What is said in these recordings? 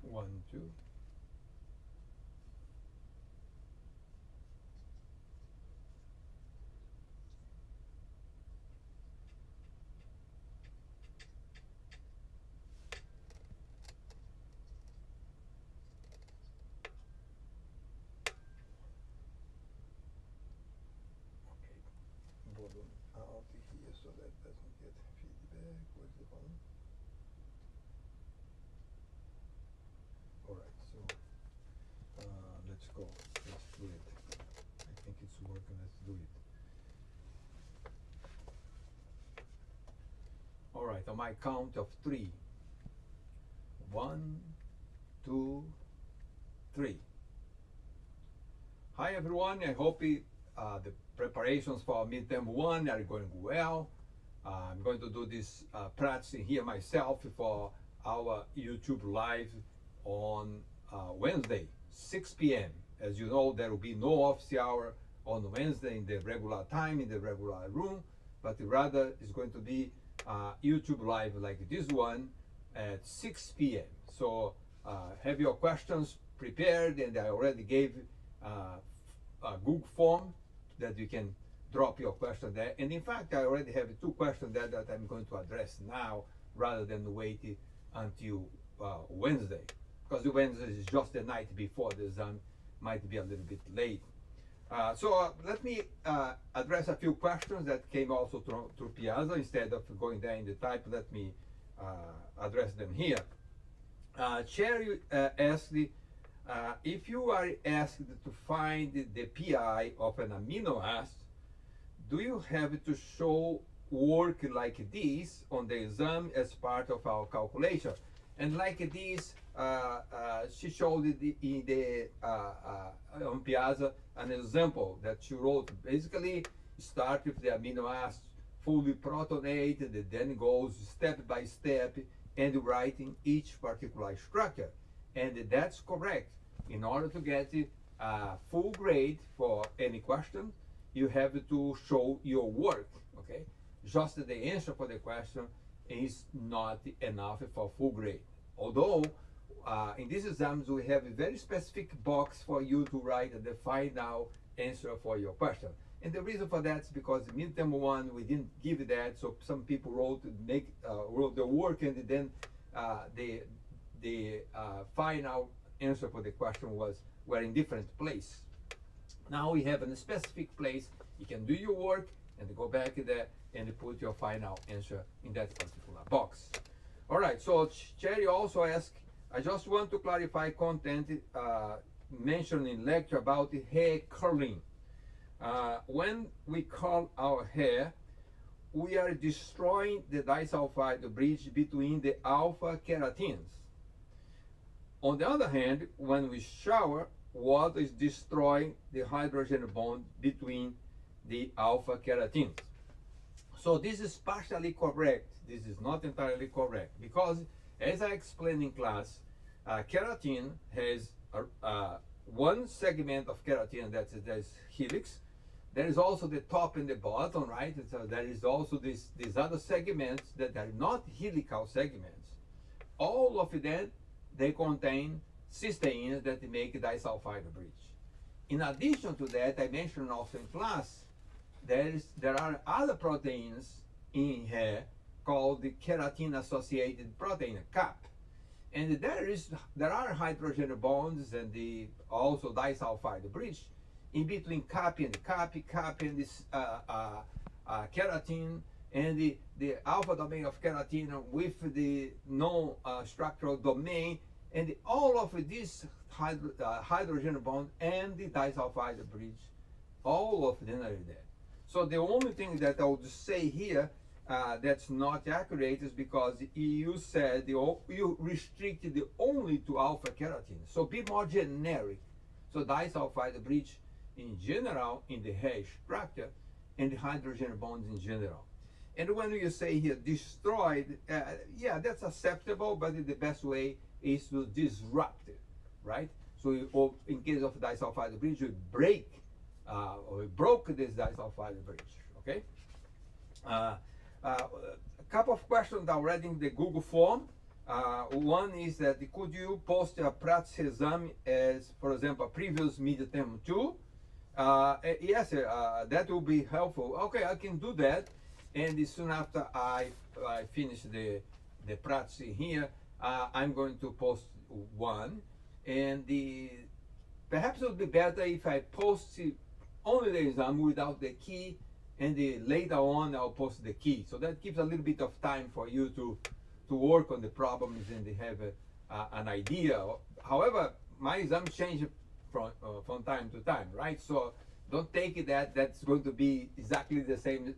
1, 2. Okay, volume out here so that doesn't get feedback. Where's the volume? All right, so let's go. Let's do it. I think it's working. Let's do it. All right, on my count of 3. 1, 2, 3. Hi everyone, I hope the preparations for midterm 1 are going well. I'm going to do this practicing here myself for our YouTube live on Wednesday, 6 p.m. As you know, there will be no office hour on Wednesday in the regular time, in the regular room, but rather it's going to be YouTube live like this one at 6 p.m. So have your questions prepared, and I already gave a Google form that you can drop your question there. And in fact, I already have 2 questions there that I'm going to address now rather than wait until Wednesday, because the Wednesday is just the night before the exam, might be a little bit late. So let me address a few questions that came also through Piazza. Instead of going there in the type, let me address them here. Cherry asked, if you are asked to find the PI of an amino acid, do you have to show work like this on the exam as part of our calculation? And like this, she showed it in the on Piazza an example that she wrote. Basically, start with the amino acid fully protonated, then goes step by step and writing each particular structure. And that's correct. In order to get a full grade for any question, you have to show your work, okay? Just the answer for the question is not enough for full grade. Although, in these exams, we have a very specific box for you to write the final answer for your question. And the reason for that is because midterm 1, we didn't give that, so some people wrote the work, and then the final answer for the question were in different place. Now we have a specific place. You can do your work and go back there and put your final answer in that particular box. All right, so Cherry also asked, I just want to clarify content mentioned in lecture about hair curling. When we curl our hair, we are destroying the disulfide bridge between the alpha keratins. On the other hand, when we shower, water is destroying the hydrogen bond between the alpha keratins. So this is partially correct. This is not entirely correct, because as I explained in class, keratin has one segment of keratin that's helix. There is also the top and the bottom, right? So there is also these other segments that are not helical segments. All of them, they contain cysteines that make disulfide bridge. In addition to that, I mentioned also in class, there are other proteins in hair called the keratin-associated protein, CAP. And there are hydrogen bonds and also disulfide bridge in between CAP and this keratin, and the alpha domain of keratin with the non-structural domain, and all of these hydrogen bond and the disulfide bridge, all of them are there. So the only thing that I would say here that's not accurate is because you said you restricted only to alpha keratin. So be more generic. So disulfide bridge in general in the hair structure, and the hydrogen bonds in general. And when you say here destroyed, yeah, that's acceptable, but the best way is to disrupt it, right? So in case of disulfide bridge, we break or we broke this disulfide bridge, okay? A couple of questions already in the Google form. One is that could you post a practice exam as, for example, a previous midterm 2? Yes, that will be helpful. Okay, I can do that. And soon after I finish the practice here, I'm going to post one. And perhaps it would be better if I post only the exam without the key, and later on I'll post the key. So that gives a little bit of time for you to work on the problems and have an idea. However, my exams change from time to time, right? So don't take it that that's going to be exactly the same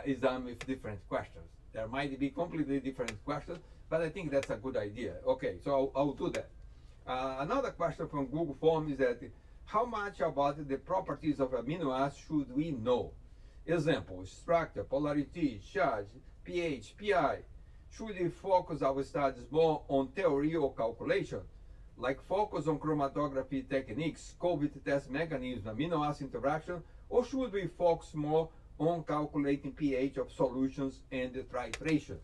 exam with different questions. There might be completely different questions, but I think that's a good idea. Okay, so I'll do that. Another question from Google Form is that how much about the properties of amino acids should we know? Example, structure, polarity, charge, pH, pI. Should we focus our studies more on theory or calculation? Like focus on chromatography techniques, COVID test mechanism, amino acid interaction, or should we focus more on calculating pH of solutions and the titration?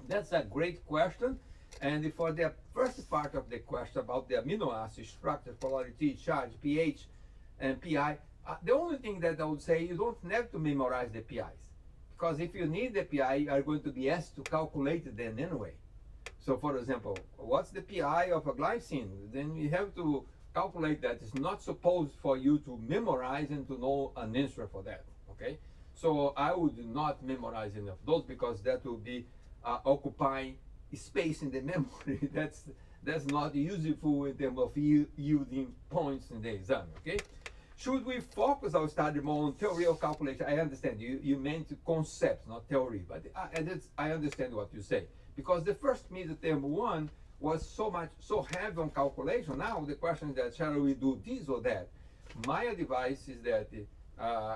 That's a great question. And for the first part of the question about the amino acid structure, polarity, charge, pH, and pI, the only thing that I would say, you don't have to memorize the PIs. Because if you need the PI, you are going to be asked to calculate them anyway. So for example, what's the PI of a glycine? Then you have to calculate that. It's not supposed for you to memorize and to know an answer for that, okay? So I would not memorize any of those because that will be occupying space in the memory. That's not useful in terms of yielding points in the exam, okay? Should we focus our study more on theory or calculation? I understand you meant concepts, not theory, but I understand what you say. Because the first midterm 1 was so heavy on calculation. Now the question is that shall we do this or that? My advice is that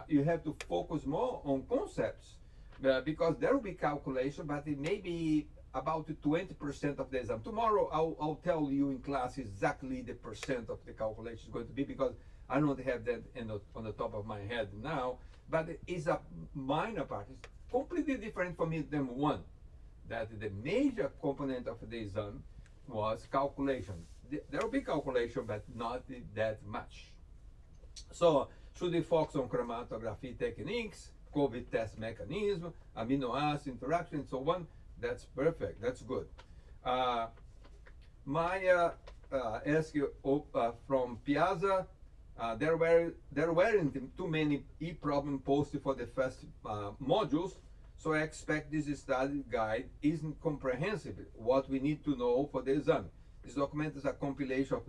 you have to focus more on concepts because there will be calculation, but it may be about 20% of the exam. Tomorrow I'll tell you in class exactly the percent of the calculation is going to be because I don't have that on the top of my head now, but it's a minor part. It's completely different from midterm 1. That the major component of the exam was calculation. There will be calculation, but not that much. So should we focus on chromatography techniques, COVID test mechanism, amino acid interaction, and so on? That's perfect. That's good. Maya asked from Piazza. There weren't too many e-problem posted for the first modules, so I expect this study guide isn't comprehensive. What we need to know for the exam. This document is a compilation of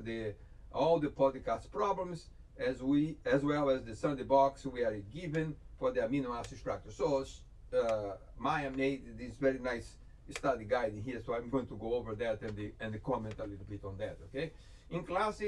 all the podcast problems as well as the sandbox we are given for the amino acid structure. So Maya made this very nice study guide here, so I'm going to go over that and comment a little bit on that. Okay, in class.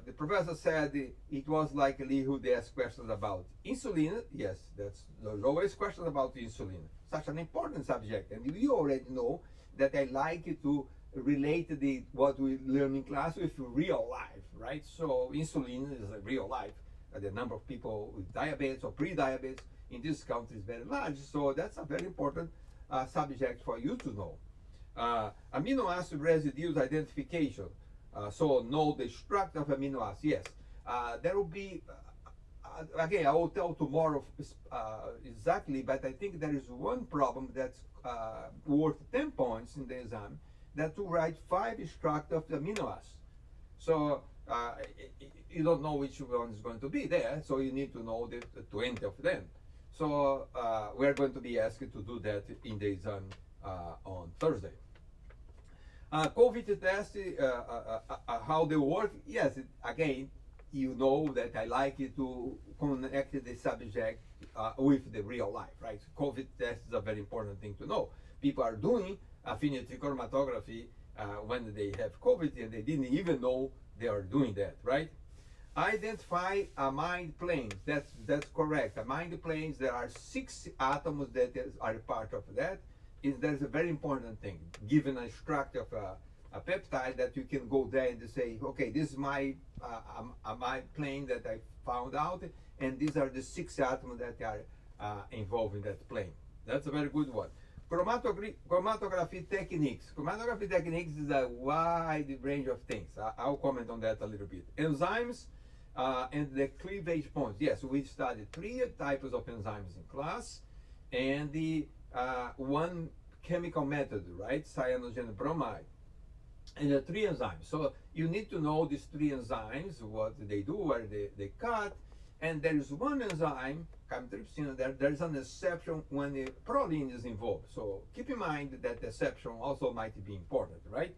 The professor said it was likely who they asked questions about insulin. Yes, there's always questions about insulin. Such an important subject, and you already know that I like to relate what we learn in class with real life, right? So insulin is a real life. The number of people with diabetes or pre-diabetes in this country is very large, so that's a very important subject for you to know. Amino acid residues identification. So know the structure of amino acids. Yes, there will be, again, I will tell tomorrow exactly, but I think there is one problem that's worth 10 points in the exam, that to write 5 structure of the amino acids. So you don't know which one is going to be there, so you need to know the 20 of them. So we're going to be asked to do that in the exam on Thursday. COVID test, how they work, yes, again, you know that I like it to connect the subject with the real life, right? COVID test is a very important thing to know. People are doing affinity chromatography when they have COVID and they didn't even know they are doing that, right? Identify amide planes, that's correct. Amide planes, there are 6 atoms that are part of that. There's a very important thing, given a structure of a peptide, that you can go there and say, okay, this is my amide plane that I found out, and these are the 6 atoms that are involved in that plane. That's a very good one. Chromatography techniques. Chromatography techniques is a wide range of things. I'll comment on that a little bit. Enzymes and the cleavage points. Yes, we studied 3 types of enzymes in class, and the one chemical method, right? Cyanogen bromide. And the 3 enzymes. So you need to know these 3 enzymes, what they do, where they cut. And there is one enzyme, chymotrypsin, there's an exception when the protein is involved. So keep in mind that the exception also might be important, right?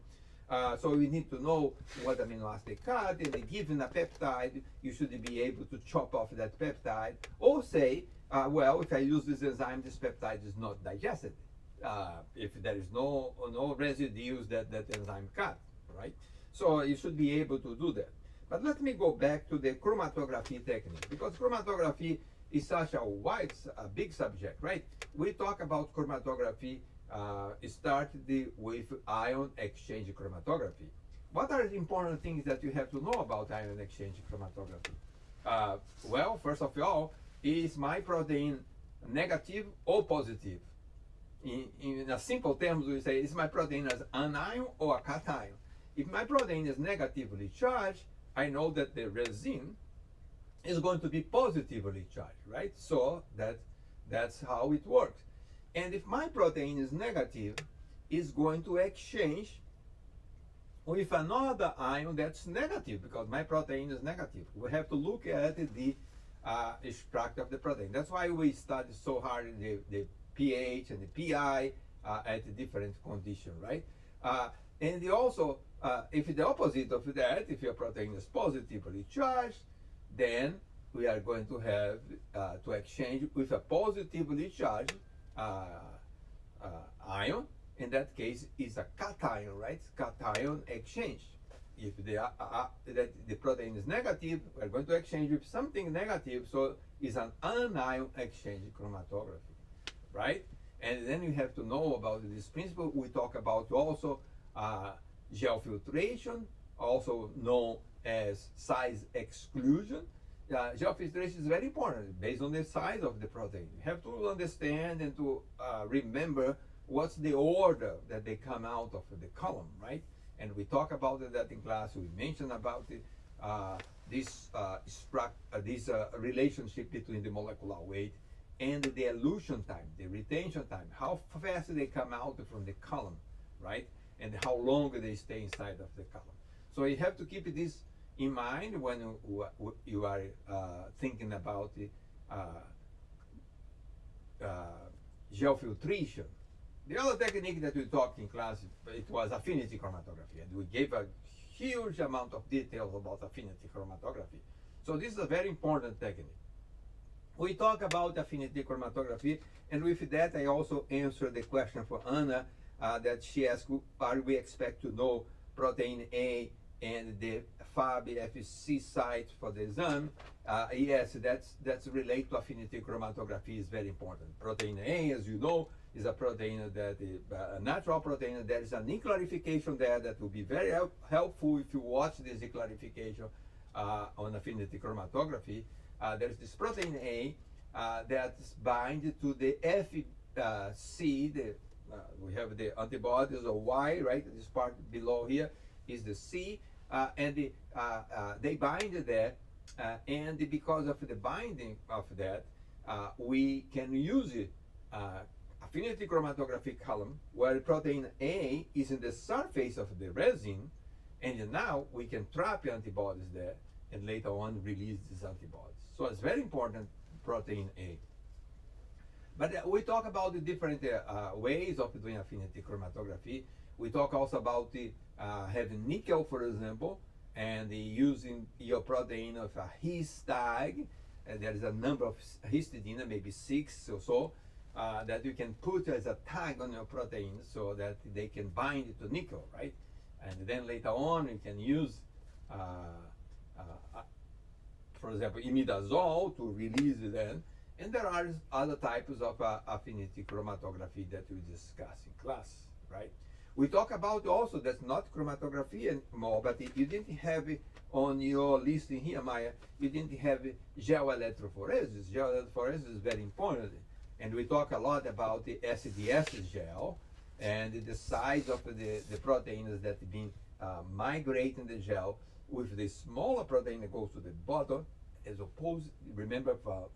So we need to know what amino acid they cut, and given a peptide, you should be able to chop off that peptide, or say, well, if I use this enzyme, this peptide is not digested. If there is no residues that enzyme cut, right? So you should be able to do that. But let me go back to the chromatography technique, because chromatography is such a big subject, right? We talk about chromatography, started with ion exchange chromatography. What are the important things that you have to know about ion exchange chromatography? Well, first of all, is my protein negative or positive? In a simple terms, we say, is my protein as an anion or a cation? If my protein is negatively charged, I know that the resin is going to be positively charged, right? So that's how it works. And if my protein is negative, it's going to exchange with another ion that's negative, because my protein is negative. We have to look at the structure of the protein. That's why we study so hard the pH and the pI at different conditions, right? And also, if the opposite of that, if your protein is positively charged, then we are going to have to exchange with a positively charged ion. In that case, is a cation, right? Cation exchange. If the protein is negative, we're going to exchange with something negative, so it's an anion exchange chromatography, right? And then you have to know about this principle. We talk about also gel filtration, also known as size exclusion. Gel filtration is very important based on the size of the protein. You have to understand and to remember what's the order that they come out of the column, right? And we talk about that in class. We mentioned about this relationship between the molecular weight and the elution time, the retention time, how fast they come out from the column, right? And how long they stay inside of the column. So you have to keep this in mind when you are thinking about the gel filtration. The other technique that we talked in class, it was affinity chromatography, and we gave a huge amount of details about affinity chromatography. So this is a very important technique. We talk about affinity chromatography, and with that I also answered the question for Anna that she asked, are we expect to know protein A and the FAB-FC site for the enzyme? Yes, that's related to affinity chromatography, is very important. Protein A, as you know, is a protein that is a natural protein. There is an E-clarification there that will be very helpful if you watch this E-clarification on affinity chromatography. There's this protein A that's bind to the FC, we have the antibodies or Y, right? This part below here is the C, and they bind there, and because of the binding of that, we can use it, affinity chromatography column, where protein A is in the surface of the resin, and now we can trap antibodies there and later on release these antibodies. So it's very important, protein A. But we talk about the different ways of doing affinity chromatography. We talk also about having nickel, for example, and using your protein of a his tag. There is a number of histidine, maybe 6 or so, that you can put as a tag on your protein so that they can bind to nickel, right? And then later on, you can use, for example, imidazole to release them. And there are other types of affinity chromatography that we discuss in class, right? We talk about also, that's not chromatography anymore, but you didn't have it on your list in here, Maya, you didn't have gel electrophoresis. Gel electrophoresis is very important. And we talk a lot about the SDS gel and the size of the proteins that have been migrating the gel with the smaller protein that goes to the bottom, as opposed, remember for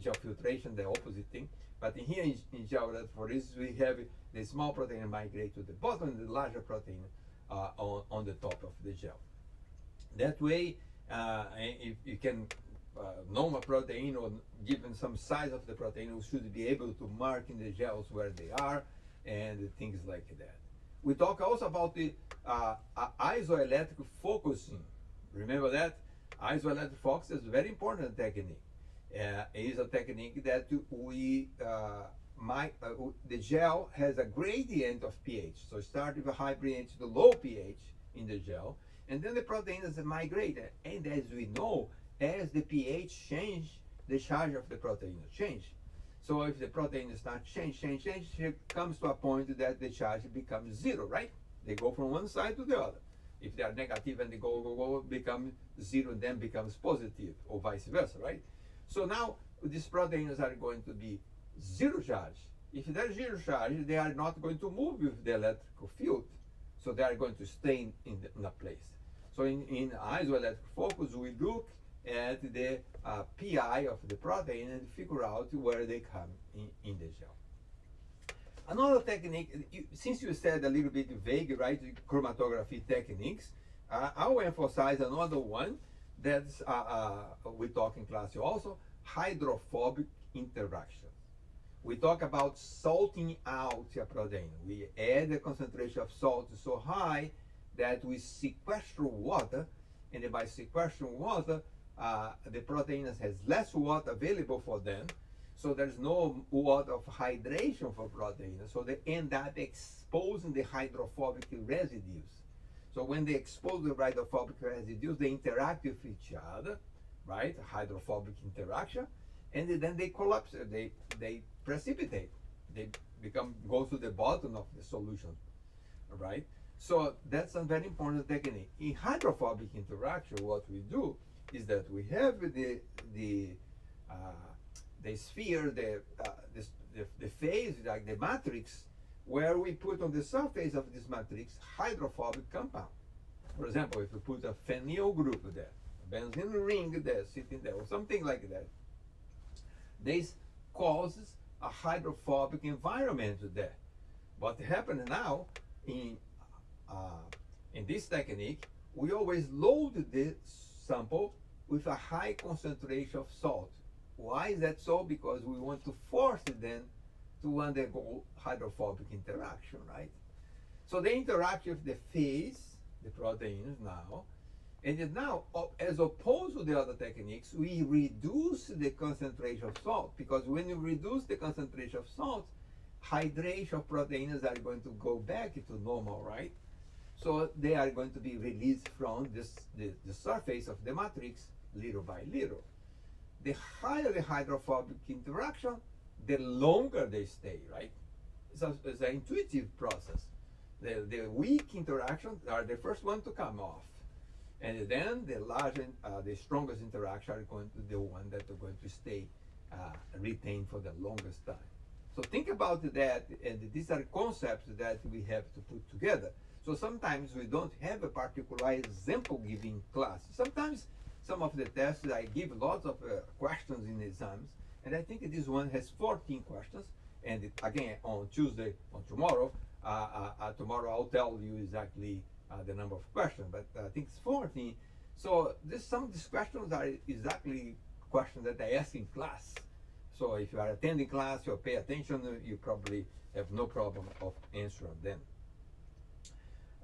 gel filtration, the opposite thing. But here in gel electrophoresis, we have the small protein migrate to the bottom and the larger protein on the top of the gel. That way, if you can know a protein or given some size of the protein, we should be able to mark in the gels where they are and things like that. We talk also about the isoelectric focusing. Remember that? Isoelectric focus is a very important technique. It is a technique that the gel has a gradient of pH. So start with a high pH to low pH in the gel, and then the proteins migrate. And as we know, as the pH change, the charge of the protein change. So if the protein starts change, it comes to a point that the charge becomes zero, right? They go from one side to the other. If they are negative and they go, become zero, then becomes positive, or vice versa, right? So now these proteins are going to be zero charge. If they're zero charge, they are not going to move with the electrical field. So they are going to stay in a place. So in isoelectric focus, we look at the PI of the protein and figure out where they come in the gel. Another technique, since you said a little bit vague, right, chromatography techniques, I will emphasize another one that's, we talk in class also, hydrophobic interaction. We talk about salting out a protein. We add the concentration of salt so high that we sequester water, and by sequestering water, the protein has less water available for them, so there's no water of hydration for proteins, so they end up exposing the hydrophobic residues. So when they expose the hydrophobic residues, they interact with each other, right? Hydrophobic interaction, and then they collapse, they precipitate, they go to the bottom of the solution, right? So that's a very important technique. In hydrophobic interaction, what we do is that we have the sphere, the phase, like the matrix, where we put on the surface of this matrix hydrophobic compound. For example, if we put a phenyl group there, a benzene ring there, sitting there, or something like that, this causes a hydrophobic environment there. What happens now in this technique, we always load the sample with a high concentration of salt. Why is that so? Because we want to force it then to undergo hydrophobic interaction, right? So they interact with the phase, the proteins now, and then now, as opposed to the other techniques, we reduce the concentration of salt, because when you reduce the concentration of salt, hydration of proteins are going to go back to normal, right? So they are going to be released from the surface of the matrix little by little. The higher the hydrophobic interaction, the longer they stay, right? So it's an intuitive process. The weak interactions are the first one to come off. And then the larger, the strongest interaction are going to the one that are going to stay retained for the longest time. So think about that, and these are concepts that we have to put together. So sometimes we don't have a particular example giving class. Sometimes some of the tests, I give lots of questions in exams, and I think this one has 14 questions. And again, on Tuesday, on tomorrow, tomorrow I'll tell you exactly the number of questions, but I think it's 14. So some of these questions are exactly questions that I ask in class. So if you are attending class, you pay attention, you probably have no problem of answering them.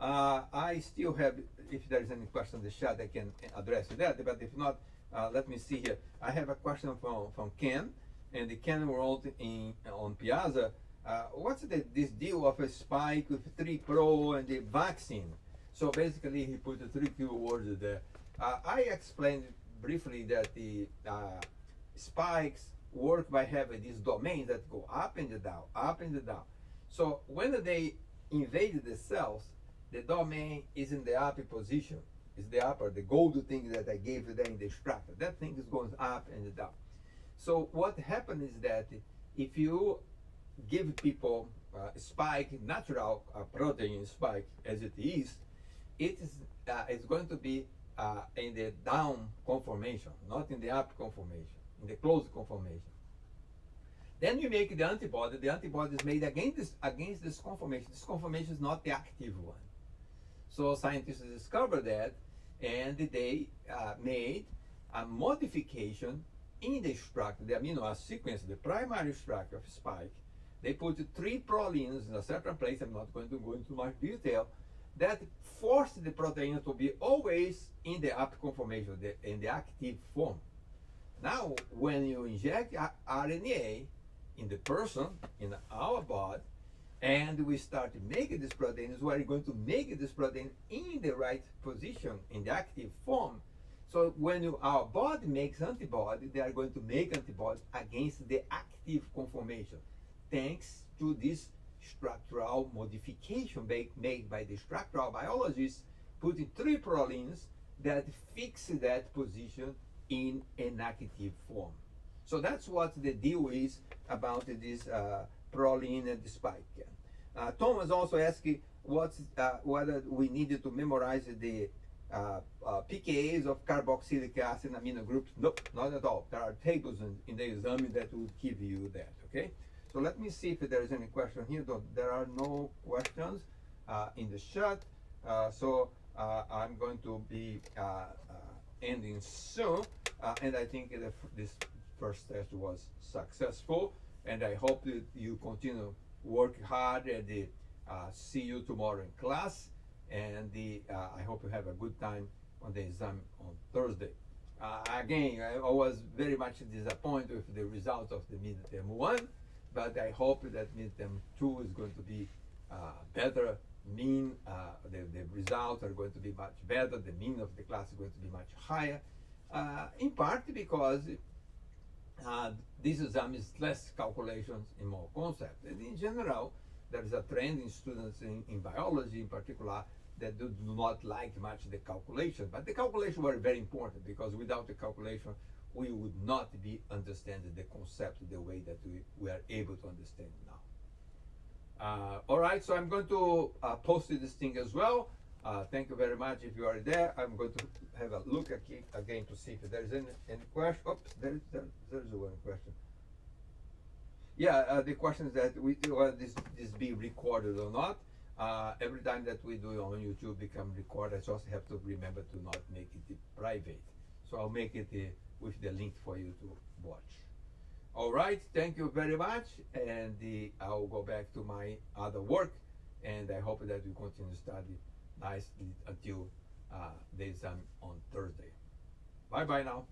I still have, if there is any question in the chat, I can address that, but if not, let me see here. I have a question from Ken, and Ken wrote on Piazza, what's this deal of a spike with 3 Pro and the vaccine? So basically he put the 3 keywords there. I explained briefly that the spikes work by having these domains that go up and down, up and down. So when they invade the cells, the domain is in the upper position. It's the upper, the gold thing that I gave you there in the extractor. That thing is going up and down. So what happens is that if you give people spike, natural protein spike as it is, it's going to be in the down conformation, not in the up conformation, in the closed conformation. Then you make the antibody. The antibody is made against this conformation. This conformation is not the active one. So scientists discovered that, and they made a modification in the structure, the amino acid sequence, the primary structure of spike. They put 3 prolines in a certain place. I'm not going to go into much detail. That forced the protein to be always in the up conformation, in the active form. Now, when you inject RNA in the person, in our body, and we start making these proteins, we are going to make this protein in the right position, in the active form. So when our body makes antibody, they are going to make antibodies against the active conformation, thanks to this structural modification made by the structural biologists, putting 3 prolines that fix that position in an active form. So that's what the deal is about this proline and the spike. Thomas also asked whether we needed to memorize the pKa's of carboxylic acid amino groups. Nope, not at all. There are tables in the exam that will give you that, okay? So let me see if there is any question here. There are no questions in the chat. So I'm going to be ending soon. And I think this first test was successful. And I hope that you continue work hard and see you tomorrow in class. And I hope you have a good time on the exam on Thursday. Again, I was very much disappointed with the result of the midterm 1, but I hope that midterm 2 is going to be better. The results are going to be much better. The mean of the class is going to be much higher, in part because this exam is less calculations and more concepts. And in general, there is a trend in students in biology in particular that do not like much the calculation. But the calculation were very important, because without the calculation, we would not be understanding the concept the way that we are able to understand now. All right, so I'm going to post this thing as well. Thank you very much if you are there. I'm going to have a look again to see if there is any question. Oops, there's one question. Yeah, the question is that will this be recorded or not? Every time that we do it on YouTube become recorded, I just have to remember to not make it private. So I'll make it with the link for you to watch. All right, thank you very much, and I'll go back to my other work, and I hope that we continue to study nicely until the exam on Thursday. Bye bye now.